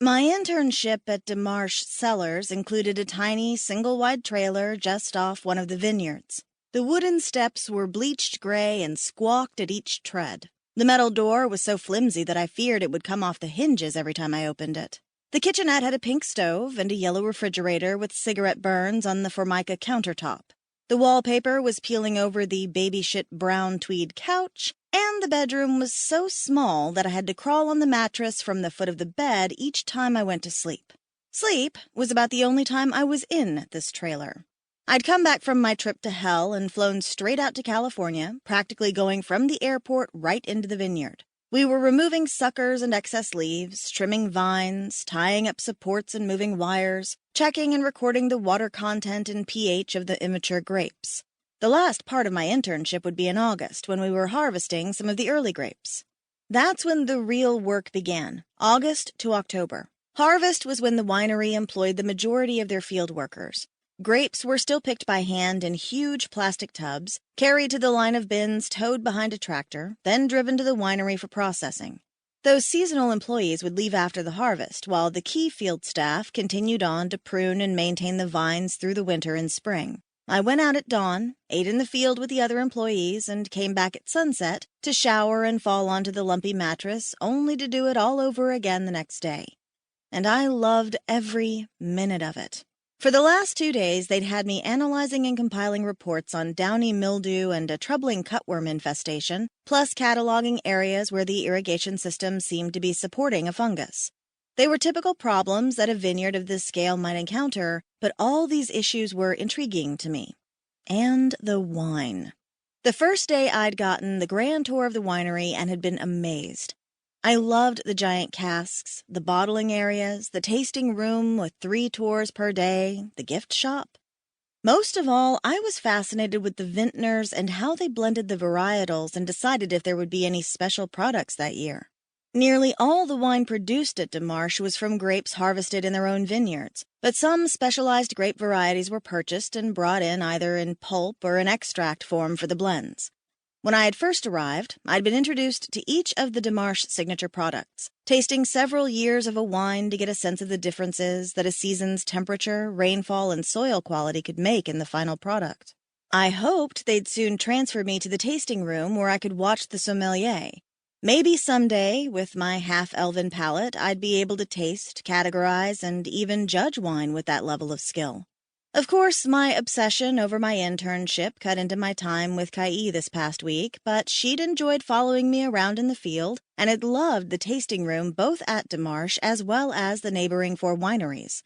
My internship at DeMarsh Cellars included a tiny, single-wide trailer just off one of the vineyards. The wooden steps were bleached gray and squawked at each tread. The metal door was so flimsy that I feared it would come off the hinges every time I opened it. The kitchenette had a pink stove and a yellow refrigerator with cigarette burns on the formica countertop. The wallpaper was peeling over the baby-shit brown tweed couch, and the bedroom was so small that I had to crawl on the mattress from the foot of the bed each time I went to sleep. Sleep was about the only time I was in this trailer. I'd come back from my trip to hell and flown straight out to California, practically going from the airport right into the vineyard. We were removing suckers and excess leaves, trimming vines, tying up supports and moving wires, checking and recording the water content and pH of the immature grapes. The last part of my internship would be in August, when we were harvesting some of the early grapes. That's when the real work began, August to October. Harvest was when the winery employed the majority of their field workers. Grapes were still picked by hand in huge plastic tubs, carried to the line of bins towed behind a tractor, then driven to the winery for processing. Those seasonal employees would leave after the harvest, while the key field staff continued on to prune and maintain the vines through the winter and spring. I went out at dawn, ate in the field with the other employees, and came back at sunset to shower and fall onto the lumpy mattress, only to do it all over again the next day. And I loved every minute of it. For the last 2 days, they'd had me analyzing and compiling reports on downy mildew and a troubling cutworm infestation, plus cataloging areas where the irrigation system seemed to be supporting a fungus. They were typical problems that a vineyard of this scale might encounter, but all these issues were intriguing to me. And the wine. The first day I'd gotten the grand tour of the winery and had been amazed. I loved the giant casks, the bottling areas, the tasting room with 3 tours per day, the gift shop. Most of all, I was fascinated with the vintners and how they blended the varietals and decided if there would be any special products that year. Nearly all the wine produced at DeMarsh was from grapes harvested in their own vineyards, but some specialized grape varieties were purchased and brought in either in pulp or in extract form for the blends. When I had first arrived, I'd been introduced to each of the DeMarsh signature products, tasting several years of a wine to get a sense of the differences that a season's temperature, rainfall, and soil quality could make in the final product. I hoped they'd soon transfer me to the tasting room where I could watch the sommelier. Maybe someday, with my half-elven palate, I'd be able to taste, categorize, and even judge wine with that level of skill. Of course, my obsession over my internship cut into my time with Kai this past week, but she'd enjoyed following me around in the field and had loved the tasting room both at DeMarsh as well as the neighboring 4 wineries.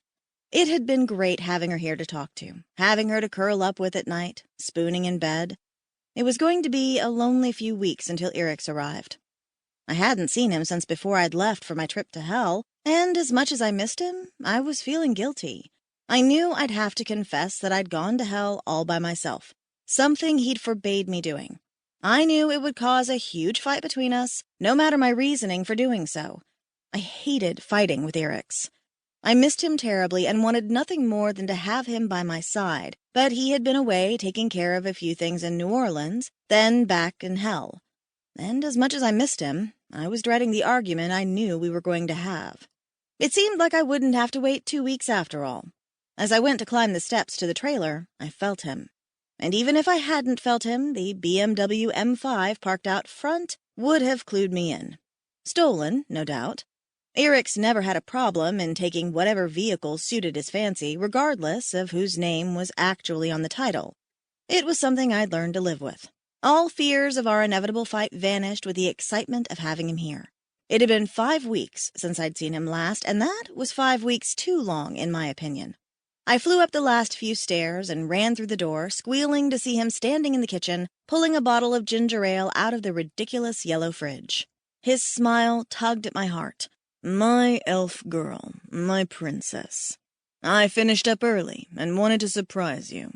It had been great having her here to talk to, having her to curl up with at night, spooning in bed. It was going to be a lonely few weeks until Eric's arrived. I hadn't seen him since before I'd left for my trip to hell, and as much as I missed him, I was feeling guilty. I knew I'd have to confess that I'd gone to hell all by myself, something he'd forbade me doing. I knew it would cause a huge fight between us, no matter my reasoning for doing so. I hated fighting with Eric's. I missed him terribly and wanted nothing more than to have him by my side, but he had been away taking care of a few things in New Orleans, then back in hell. And as much as I missed him, I was dreading the argument I knew we were going to have. It seemed like I wouldn't have to wait 2 weeks after all. As I went to climb the steps to the trailer, I felt him. And even if I hadn't felt him, the BMW M5 parked out front would have clued me in. Stolen, no doubt. Eric's never had a problem in taking whatever vehicle suited his fancy, regardless of whose name was actually on the title. It was something I'd learned to live with. All fears of our inevitable fight vanished with the excitement of having him here. It had been 5 weeks since I'd seen him last, and that was 5 weeks too long, in my opinion. I flew up the last few stairs and ran through the door, squealing to see him standing in the kitchen, pulling a bottle of ginger ale out of the ridiculous yellow fridge. His smile tugged at my heart. My elf girl, my princess. I finished up early and wanted to surprise you.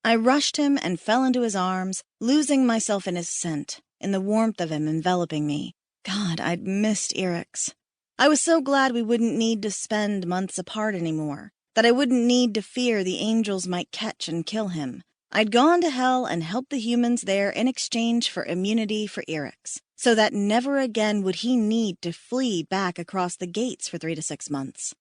I rushed him and fell into his arms, losing myself in his scent, in the warmth of him enveloping me. God, I'd missed Eric's. I was so glad we wouldn't need to spend months apart anymore, that I wouldn't need to fear the angels might catch and kill him. I'd gone to hell and helped the humans there in exchange for immunity for Eric's, so that never again would he need to flee back across the gates for 3 to 6 months.